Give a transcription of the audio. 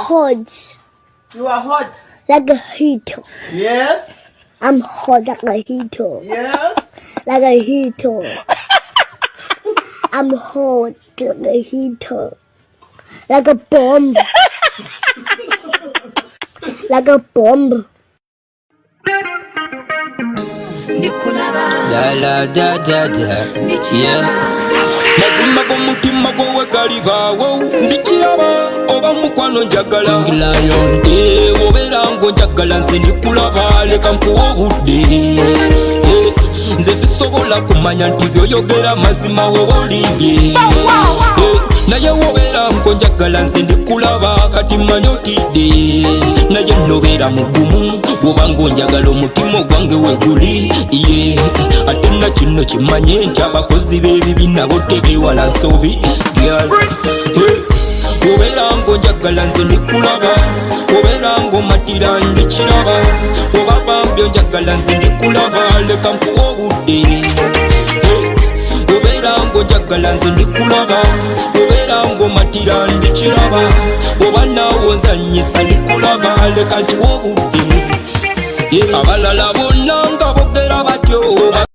hot. You are hot. Like a heater. Yes. I'm hot like a heater. Yes. Like a heater. I'm hot like a heater. Like a bomb. Like a bomb. Da la da da da. Yeah. Mazima go mutima go wekaliga wo ndikiraba oba mukwano njagala obera ngo njagala nze ndikulaba leka nkuwa obudde nze sisobola kumanya nti byoyogera mazima woba olinge naye wobeera ngo njagala nze ndikulaba kati manya otidde naye nobeera mugumu woba ngo njagala omutima ogwange weguli ate na kino kimanye nti abakozi b'ebibi nabo tebewala nsobi obeera ngo njagala nze ndikulaba obeera ngo matira ndikiraba oba bambyo njagala nze ndikulaba leka nkuwa obudde obeera ngo njagala nze ndikulaba obeera ngo matira ndikiraba oba naawe nzanyisa ndikulaba leka nkiwa obudde abalala bonna nga boogera batyo